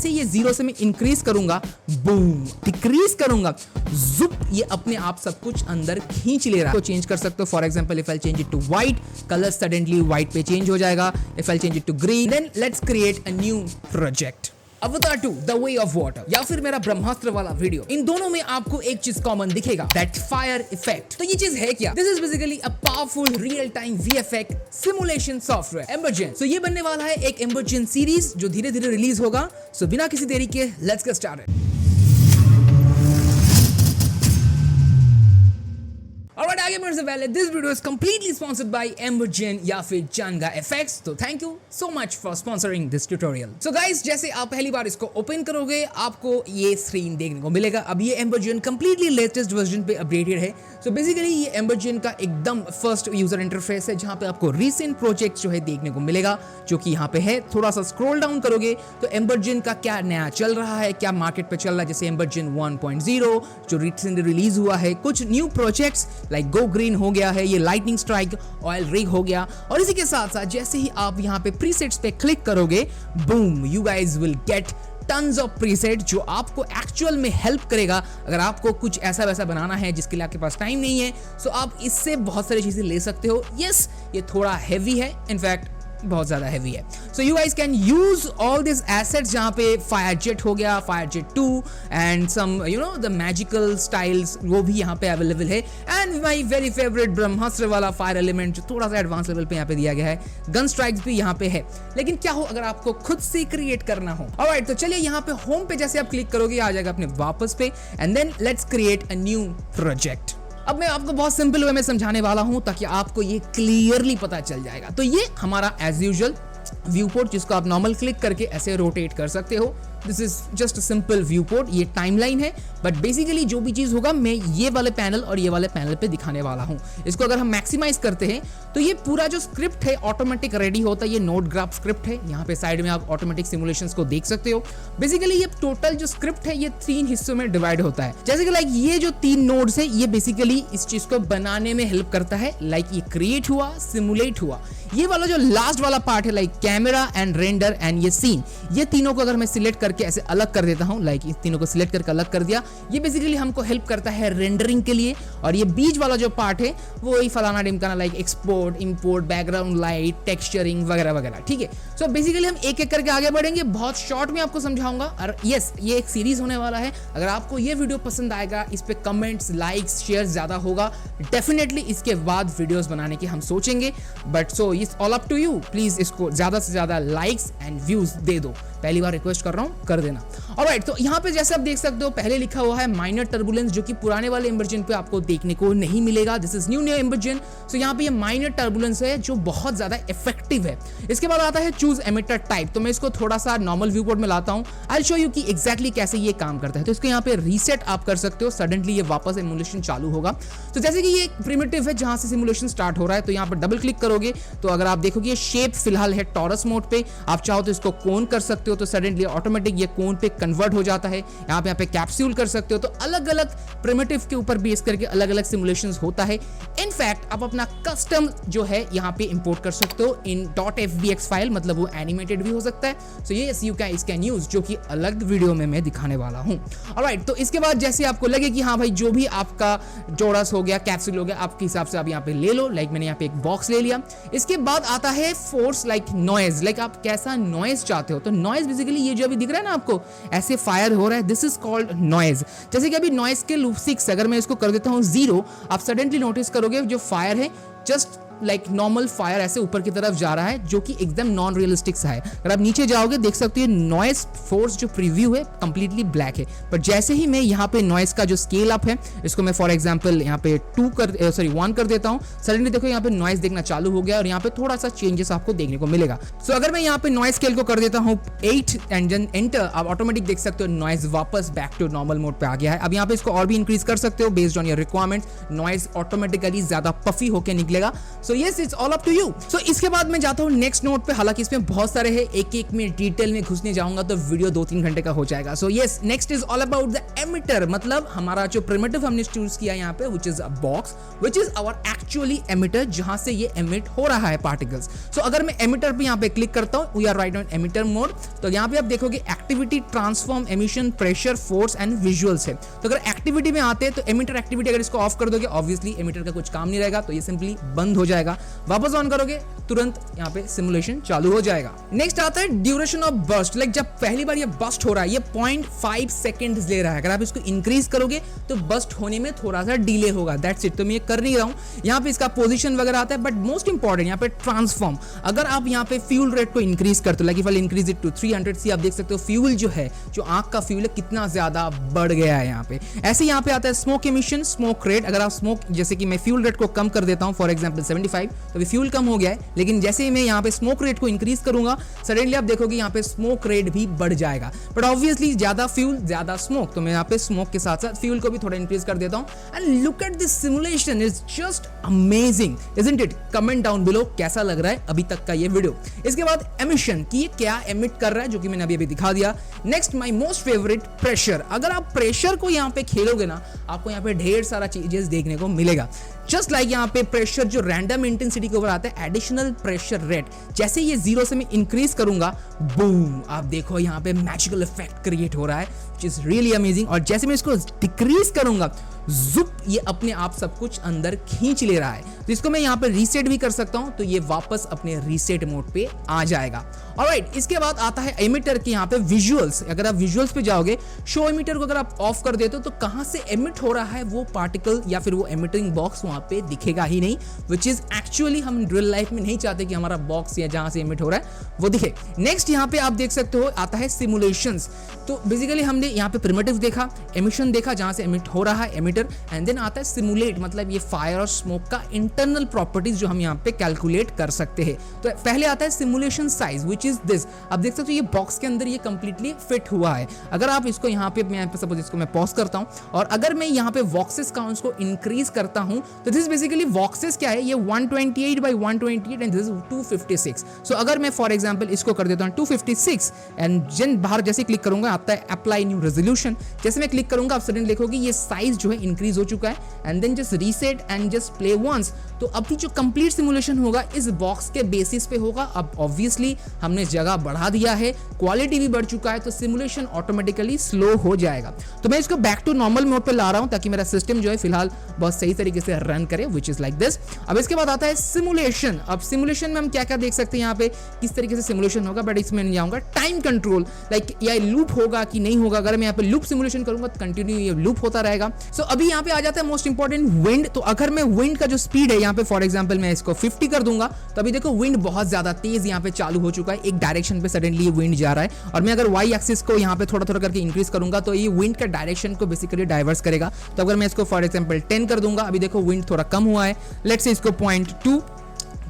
जैसे ये 0 से मैं इंक्रीज करूंगा, बूम, डिक्रीज करूंगा, जुप, ये अपने आप सब कुछ अंदर खींच ले रहा है। तो चेंज कर सकते हो, for example if I change it to white, colour suddenly white पे चेंज हो जाएगा। If I change it to green, then let's create a new project. Avatar 2 the way of water या फिर मेरा ब्रह्मास्त्र वाला वीडियो, इन दोनों में आपको एक चीज कॉमन दिखेगा, दैट फायर इफेक्ट। तो ये चीज है क्या? This is basically a powerful real time VFX simulation software EmberGen. So ये बनने वाला है एक एम्बरजेन सीरीज जो धीरे धीरे रिलीज होगा। सो बिना किसी देरी के लेट्स गेट स्टार्टेड। Alright, आगे बढ़ने से पहले this video is completely sponsored by EmberGen या फिर जानगा एफएक्स। तो thank you so much for sponsoring this tutorial. So guys, जैसे आप पहली बार इसको ओपन करोगे आपको ये स्क्रीन देखने को मिलेगा। अब ये एम्बरजेन कंप्लीटली लेटेस्ट वर्जन पे अपडेटेड है। सो बेसिकली ये एम्बरजेन का एकदम फर्स्ट यूजर इंटरफेस है जहां पे आपको रीसेंट प्रोजेक्ट जो है देखने को मिलेगा, जो कि यहाँ पे है। थोड़ा सा स्क्रॉल डाउन करोगे तो एम्बरजेन का क्या नया चल रहा है, क्या मार्केट पे चल रहा है, जैसे एम्बरजेन 1.0 जो रिसेंटली रिलीज हुआ है, कुछ new projects like go green हो गया है, ये लाइटनिंग स्ट्राइक ऑयल रिग हो गया। और इसी के साथ साथ जैसे ही आप यहाँ पे प्रीसेट्स पे क्लिक करोगे, boom, you guys will get tons of preset जो आपको एक्चुअल में हेल्प करेगा। अगर आपको कुछ ऐसा वैसा बनाना है जिसके लिए आपके पास टाइम नहीं है, सो आप इससे बहुत सारी चीजें ले सकते हो। यस, ये थोड़ा हैवी है, इनफैक्ट बहुत ज्यादा हैवी है। So you guys can use all this assets, जहां पे फायर जेट हो गया, fire jet 2 and some you know the magical styles, वो भी यहाँ पे अवेलेबल है। And my very favourite Brahmastra वाला फायर एलिमेंट जो थोड़ा सा एडवांस लेवल पे यहाँ पे दिया गया है, गन स्ट्राइक्स भी यहाँ पे है। लेकिन क्या हो अगर आपको खुद से क्रिएट करना हो। ऑलराइट, तो चलिए यहाँ पे होम पे जैसे आप क्लिक करोगे आ जाएगा अपने वापस पे, and then let's create a new project. अब मैं आपको बहुत सिंपल वे में समझाने वाला हूं ताकि आपको ये क्लियरली पता चल जाएगा। तो ये हमारा एज यूजुअल व्यू पोर्ट, जिसको आप नॉर्मल क्लिक करके ऐसे रोटेट कर सकते हो। This is just simple view port, ये टाइमलाइन है, बट बेसिकली जो भी चीज होगा मैं ये वाले पैनल और ये वाले पैनल पे दिखाने वाला हूं। इसको अगर हम मैक्सिमाइज करते हैं तो ये पूरा जो स्क्रिप्ट है ऑटोमेटिक रेडी होता है। ये नोड ग्राफ स्क्रिप्ट है, यहाँ पे साइड में आप ऑटोमेटिक सिमुलेशंस को देख सकते हो। बेसिकली ये टोटल जो स्क्रिप्ट है ये 3 हिस्सों में डिवाइड होता है। जैसे कि लाइक ये जो 3 नोड्स है ये बेसिकली इस चीज को बनाने में हेल्प करता है। लाइक ये क्रिएट हुआ, सिमुलेट हुआ। ये वाला जो लास्ट वाला पार्ट है like camera and render and ये सीन, ये तीनों को अगर मैं सिलेक्ट करके ऐसे अलग कर देता हूं, लाइक इस तीनों को सिलेक्ट करके अलग कर दिया, ये बेसिकली हमको हेल्प करता है रेंडरिंग के लिए। और ये बीच वाला जो पार्ट है वो वही फलाना डिमकाना, like export, import, background light, texturing वगैरह वगैरह। ठीक है, सो बेसिकली हम एक एक करके आगे बढ़ेंगे, बहुत शॉर्ट में आपको समझाऊंगा। और यस, ये एक सीरीज होने वाला है। अगर आपको ये वीडियो पसंद आएगा, इस पे कमेंट्स, लाइक्स, शेयर ज्यादा होगा, डेफिनेटली इसके बाद वीडियोस बनाने की हम सोचेंगे। But so it's all up to you, please इसको ज्यादा से ज्यादा लाइक्स एंड व्यूज दे दो। पहली बार रिक्वेस्ट कर रहा हूं, कर देना। ऑलराइट, तो यहाँ पे जैसे आप देख सकते हो पहले लिखा हुआ है माइनर टर्बुलेंस, जो कि पुराने वाले एम्बरजेन पे आपको देखने को नहीं मिलेगा। This is new EmberGen. So यहाँ पे ये माइनर टर्बुलेंस है जो बहुत ज्यादा इफेक्टिव है। इसके बाद आता है चूज एमिटर टाइप। तो मैं इसको थोड़ा सा नॉर्मल व्यू पोर्ट में लाता हूँ। आई विल शो यू कि एग्जैक्टली कैसे ये काम करता है। तो इसको यहाँ पे रीसेट आप कर सकते हो, सडनली ये वापस सिमुलेशन चालू होगा। तो जैसे कि ये एक प्रिमिटिव है जहां से सिमुलेशन स्टार्ट हो रहा है, तो यहाँ पर डबल क्लिक करोगे तो अगर आप देखोगे ये शेप फिलहाल है टॉरस मोड पे। आप चाहो तो इसको कोन कर सकते हो, तो सडनली ऑटोमेटिक ये कोन पे कन्वर्ट हो जाता है। यहाँ पे कैप्सूल कर सकते हो। तो अलग अलग प्रिमिटिव के ऊपर बेस करके अलग अलग सिमुलेशंस होता है। इनफैक्ट आप अपना कस्टम जो है यहाँ पे इंपोर्ट कर सकते हो इन .fbx फाइल, मतलब वो एनिमेटेड भी हो सकता है। सो ये यू कैन यूज, जो कि अलग वीडियो में मैं दिखाने वाला हूँ। ऑलराइट, तो इसके बाद जैसे आपको लगे कि हाँ भाई जो भी आपका जोड़स हो गया, कैप्सूल हो गया, आपके हिसाब से आप यहाँ पे ले लो। लाइक मैंने यहाँ पे एक बॉक्स ले लिया। इसके बाद आता है फोर्स, लाइक नॉइज, लाइक आप कैसा नॉइज चाहते हो। तो नॉइज बेसिकली ये जो अभी दिख रहा है ना आपको ऐसे फायर हो रहा है, दिस इज कॉल्ड नॉइज। जैसे कि अभी नॉइज के लूप 6 अगर मैं इसको कर देता हूँ 0, आप सडनली नोटिस करोगे जो फायर है जस्ट लाइक नॉर्मल फायर ऐसे ऊपर की तरफ जा रहा है, जो कि एकदम नॉन रियलिस्टिक सा है। अगर आप नीचे जाओगे देख सकते हो नॉइज फोर्स जो प्रीव्यू है कंप्लीटली ब्लैक है। पर जैसे ही मैं यहाँ पे नॉइज का जो स्केल अप है इसको मैं फॉर एग्जांपल यहाँ पे 1 कर देता हूँ, सडनली देखो यहाँ पे नॉइज देखना चालू हो गया और यहाँ पे थोड़ा सा चेंजेस आपको देखने को मिलेगा। सो अगर मैं यहाँ पे नॉइज स्केल को कर देता हूँ 8 एंड देन एंटर, आप ऑटोमेटिक देख सकते हो नॉइज वापस बैक टू नॉर्मल मोड पे आ गया है। अब यहाँ पे इसको और भी इंक्रीज कर सकते हो based on your requirements. Noise automatically ज्यादा पफी होकर निकलेगा। So yes it's all up to you. So इसके बाद मैं जाता हूँ नेक्स्ट नोट पे, हालांकि इसमें बहुत सारे हैं, एक एक में डिटेल में घुसने जाऊंगा तो वीडियो 2-3 घंटे का हो जाएगा। So yes next is all about the emitter, मतलब हमारा जो प्रिमिटिव हमने चूज किया यहाँ पे which is a box which is our actually emitter, जहां से ये एमिट हो रहा है पार्टिकल्स। सो अगर मैं एमिटर पे यहाँ पे क्लिक करता हूँ, we are right on emitter mode, तो यहाँ पे आप देखोगे activity, transform, emission, pressure, force and visuals है। तो अगर एक्टिविटी में आते हैं तो एमिटर एक्टिविटी अगर इसको ऑफ कर दोगे ऑब्वियसली एमिटर का कुछ काम नहीं रहेगा, तो ये सिंपली बंद हो जाएगा। वापस ऑन करोगे तुरंत यहाँ पे सिमुलेशन चालू हो जाएगा। नेक्स्ट आता है ड्यूरेशन ऑफ बर्स्ट, लाइक जब पहली बार ये बस्ट हो रहा है ये 0.5 सेकेंड्स ले रहा है, अगर आप इसको इंक्रीज करोगे तो बस्ट होने में थोड़ा सा डिले होगा, दैट्स इट। तो मैं ये कर नहीं रहा हूँ, यहाँ पे इसका पोजीशन वगैरह आता है, बट मोस्ट इंपॉर्टेंट यहाँ पे ट्रांसफॉर्म, अगर आप यहाँ पे फ्यूल रेट को इंक्रीज करते हो, like if I increase it to 300 C, आप देख सकते हो फ्यूल जो है, जो आंख का फ्यूल है कितना ज्यादा बढ़ गया है यहाँ पे। ऐसे यहाँ पे आता है स्मोक एमिशन, स्मोक रेट, अगर आप स्मोक, जैसे कि मैं फ्यूल रेट को कम कर देता हूँ फॉर एग्जांपल 75, तो फ्यूल कम हो गया है, लेकिन जैसे ही मैं यहाँ पे स्मोक रेट को इंक्रीज करूंगा सडनली आप देखोगे यहाँ पे स्मोक रेट भी बढ़ जाएगा। बट ऑब्वियसली ज्यादा फ्यूल ज्यादा स्मोक, तो मैं यहाँ पे स्मोक के साथ साथ फ्यूल को भी थोड़ा इंक्रीज कर देता हूँ। And look at this simulation, is just amazing, isn't it? Comment down below कैसा लग रहा है अभी तक का ये वीडियो। इसके बाद एमिशन की ये क्या एमिट कर रहा है, जो कि मैंने अभी दिखा दिया। Next my most favourite pressure, अगर आप प्रेशर को यहाँ पे खेलोगे ना आपको यहाँ पे ढेर सारा चीजें देखने को मिलेगा। जस्ट लाइक यहाँ पे प्रेशर जो रैंडम इंटेंसिटी के ऊपर आता है, एडिशनल प्रेशर रेट, जैसे ये 0 से मैं इंक्रीज करूंगा, बूम, आप देखो यहाँ पे मैजिकल इफेक्ट क्रिएट हो रहा है, व्हिच इज रियली अमेजिंग। और जैसे मैं इसको डिक्रीज करूंगा, जुप, ये अपने आप सब कुछ अंदर खींच ले रहा है। तो इसको मैं यहाँ पे रीसेट भी कर सकता हूँ, तो ये वापस अपने रीसेट मोड पे आ जाएगा। ऑलराइट, इसके बाद आता है एमिटर के यहाँ पे विजुअल्स। अगर आप विजुअल्स पे जाओगे, शो एमिटर को अगर आप ऑफ कर देते हो तो कहां से एमिट हो रहा है वो पार्टिकल या फिर वो एमिटिंग बॉक्स वहां पे दिखेगा ही नहीं, विच इज एक्चुअली हम रियल लाइफ में नहीं चाहते कि हमारा बॉक्स या जहां से एमिट हो रहा है वो दिखे। नेक्स्ट यहाँ पे आप देख सकते हो आता है सिमुलेशंस। तो बेसिकली हमने यहाँ पे प्रिमिटिव देखा, एमिशन देखा जहां से एमिट हो रहा है एमिटर, एंड देन आता है सिमुलेट, मतलब ये फायर और स्मोक का इंटरनल प्रॉपर्टीज जो हम यहाँ पे कैलकुलेट कर सकते हैं। तो पहले आता है simulation size, which is this. आप देख सकते हो ये बॉक्स के अंदर ये कंप्लीटली फिट हुआ है। अगर आप इसको यहाँ पे, मैं सपोज इसको मैं पॉज करता हूँ और अगर मैं यहाँ पे वॉक्सेस काउंट्स को इंक्रीज करता हूँ, तो दिस बेसिकली वॉक्सेस क्या है, ये 128 by 128 एंड दिस इज 256। सो अगर मैं फॉर एग्जांपल इसको कर देता हूँ 256 एंड जिन बाहर जैसे क्लिक करूंगा आता है अप्लाई न्यू रेजोल्यूशन, जैसे मैं क्लिक करूंगा आप सडन देखोगे ये साइज जो है इंक्रीज हो चुका है। And then just reset and just play once, तो अभी जो कंप्लीट सिमुलेशन होगा इस बॉक्स के बेसिस पे होगा। अब ऑब्वियसली हमने जगह बढ़ा दिया है, क्वालिटी भी बढ़ चुका है, तो सिमुलेशन ऑटोमेटिकली स्लो हो जाएगा। तो मैं इसको बैक टू नॉर्मल मोड पे ला रहा हूं ताकि मेरा सिस्टम जो है फिलहाल बहुत सही तरीके से रन करे, विच इज लाइक दिस। अब इसके बाद आता है सिमुलेशन। अब सिमुलेशन में हम क्या क्या देख सकते हैं यहाँ पे, किस तरीके से सिमुलेशन होगा, बट इसमें नहीं जाऊंगा। टाइम कंट्रोल, लाइक या लूप होगा कि नहीं होगा, अगर मैं यहाँ पे लूप सिमुलेशन करूंगा तो कंटिन्यू ये लूप होता रहेगा। सो अभी यहाँ पे आ जाता है मोस्ट इंपॉर्टेंट विंड। तो अगर मैं विंड का जो स्पीड है यहाँ पे फॉर एग्जांपल मैं इसको 50 कर दूंगा, तो अभी देखो विंड बहुत ज्यादा तेज यहाँ पे चालू हो चुका है, एक डायरेक्शन पे सडनली विंड जा रहा है। और मैं अगर वाई एक्सिस को यहाँ पे थोड़ा थोड़ा करके इंक्रीज करूंगा तो ये विंड का डायरेक्शन को बेसिकली डाइवर्स करेगा। तो अगर मैं इसको फॉर एग्जांपल 10 कर दूंगा, अभी देखो विंड थोड़ा कम हुआ है, लेट्स से इसको 0.2,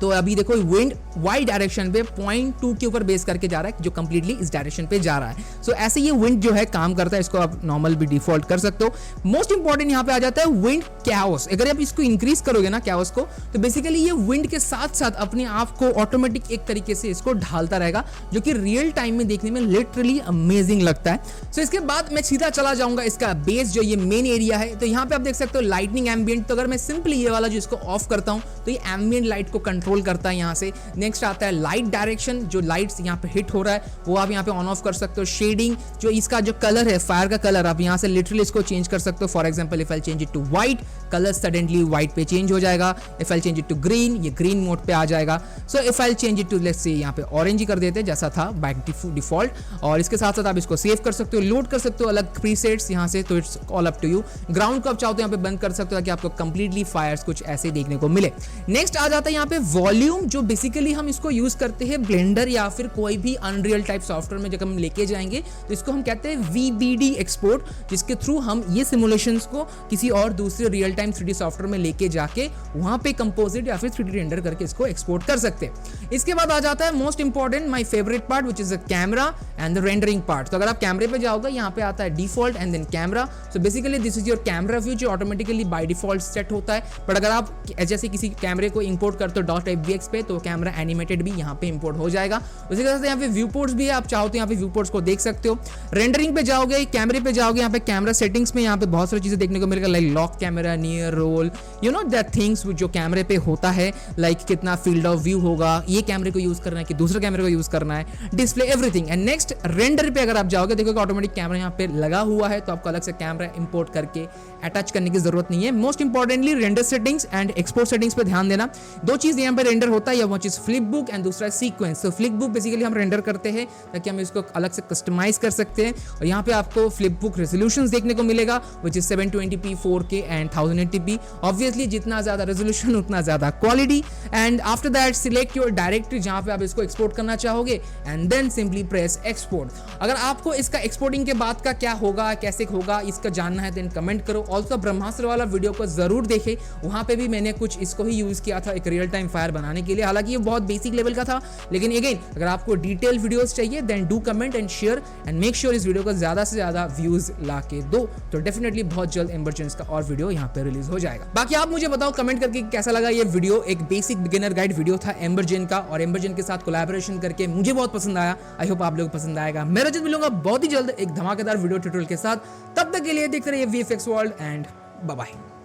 तो अभी देखो विंड वाई डायरेक्शन पे 0.2 के ऊपर बेस करके जा रहा है, जो कंप्लीटली इस डायरेक्शन पे जा रहा है। सो ऐसे ये विंड जो है काम करता है, इसको आप नॉर्मल भी डिफॉल्ट कर सकते हो। मोस्ट इंपॉर्टेंट यहाँ पे आ जाता है विंड कैओस। अगर आप इसको इंक्रीज करोगे ना कैओस को, तो बेसिकली ये विंड के साथ साथ अपने आप को ऑटोमेटिक एक तरीके से इसको ढालता रहेगा, जो कि रियल टाइम में देखने में लिटरली अमेजिंग लगता है। सो इसके बाद मैं सीधा चला जाऊंगा इसका बेस, जो ये मेन एरिया है। तो यहाँ पे आप देख सकते हो लाइटनिंग एम्बियंट। तो अगर मैं सिंपली ये वाला जो इसको ऑफ करता हूँ तो ये एम्बियंट लाइट को कंट्रोल करता है यहाँ से। नेक्स्ट आता है लाइट डायरेक्शन, जो लाइट्स यहाँ पे हिट हो रहा है वो आप यहाँ पे ऑन ऑफ कर सकते हो। शेडिंग, जो इसका जो कलर है फायर का कलर, आप यहाँ से लिटरली इसको चेंज कर सकते हो। For example if I change it to white, colour suddenly white पे चेंज हो जाएगा। If I change it to green, ये ग्रीन मोड पे आ जाएगा। So if I change it to let's say यहाँ पे ऑरेंज ही कर देते हैं जैसा था बाय डिफॉल्ट। और इसके साथ साथ आप इसको सेव कर सकते हो, लोड कर सकते हो अलग प्रीसेट्स यहाँ से, तो it's all up to you. Ground को आप चाहो तो यहाँ पे बंद कर सकते हो ताकि आपको कंप्लीटली फायर्स कुछ ऐसे देखने को मिले। नेक्स्ट आ जाता है यहाँ पे वॉल्यूम, जो बेसिकली हम इसको यूज करते हैं ब्लेंडर या फिर कोई भी अनरियल टाइप सॉफ्टवेयर में जब हम लेके जाएंगे तो इसको हम कहते हैं VBD एक्सपोर्ट, जिसके थ्रू हम ये सिमुलेशंस को किसी और दूसरे रियल टाइम 3D सॉफ्टवेयर में लेके जाके वहां पे कंपोजिट या फिर 3D रेंडर करके इसको एक्सपोर्ट कर सकते हैं। इसके बाद आ जाता है most important my favourite part which is the camera and the rendering part. तो अगर आप कैमरे पे जाओगे यहाँ पे आता है default and then camera. So basically this is your camera view जो ऑटोमेटिकली बाय डिफॉल्ट सेट होता है, बट अगर आप जैसे किसी कैमरे को इंपोर्ट करते हो .fbx पे तो कैमरा एनिमेटेड भी यहाँ पे इंपोर्ट हो जाएगा। उसी तरह से यहाँ पे व्यू पोर्ट्स भी है, आप चाहो तो यहाँ पे व्यू पोर्ट्स को देख सकते हो। रेंडरिंग पे जाओगे, कैमरे पे जाओगे, यहाँ पे कैमरा सेटिंग्स में यहाँ पे बहुत सारी चीजें देखने को मिलेगा, like lock camera, near roll, you know that things जो कैमरे पे होता है, लाइक कितना फील्ड ऑफ व्यू होगा, ये कैमरे को यूज करना है कि दूसरे कैमरे को यूज करना है, display everything. And next render पे अगर आप जाओगे देखोगे ऑटोमेटिक कैमरा यहाँ पे लगा हुआ है, तो आपको अलग से कैमरा इंपोर्ट करके अटैच करने की जरूरत नहीं है। Most importantly render settings and export settings पे ध्यान देना। दो चीज यहाँ पे रेंडर होता है, या वो चीज फ्लिप बुक एंड दूसरा सीक्वेंस। तो फ्लिप बुक बेसिकली हम रेंडर करते हैं ताकि हम इसको अलग से कस्टमाइज कर सकते हैं, और यहाँ पे आपको फ्लिप बुक रेजोल्यूशंस देखने को मिलेगा which is 720p 4K and 1080p। Obviously जितना ज्यादा रेजोल्यूशन उतना ज्यादा quality. And after that select your directory जहां पे आप इसको एक्सपोर्ट करना चाहोगे and then simply press export. अगर आपको इसका एक्सपोर्टिंग के बाद का क्या होगा, कैसे होगा, इसका जानना है देन कमेंट करो। ऑल्सो ब्रह्मास्त्र वाला वीडियो को जरूर देखे, वहां पे भी मैंने कुछ इसको ही यूज किया था एक रियल टाइम फायर बनाने के लिए। हालांकि ये बहुत बेसिक लेवल का था, लेकिन अगेन अगर आपको डिटेल वीडियोस चाहिए then do comment and share and make sure इस वीडियो को ज्यादा से ज्यादा व्यूज ला के दो, तो डेफिनेटली बहुत जल्द एम्बरजेंस का और वीडियो यहाँ पे रिलीज हो जाएगा। बाकी आप मुझे बताओ कमेंट करके कैसा लगा ये वीडियो। एक बेसिक बिगिनर गाइड वीडियो था एम्बरजेन का, और एम्बरजेन के साथ कोलैबोरेशन करके मुझे बहुत पसंद आया। आई होप आप लोगों को पसंद आएगा। मैं रजत मिलूंगा बहुत ही जल्द एक धमाकेदार वीडियो ट्यूटोरियल के साथ। तब तक के लिए देखते रहिए VFX world and bye bye.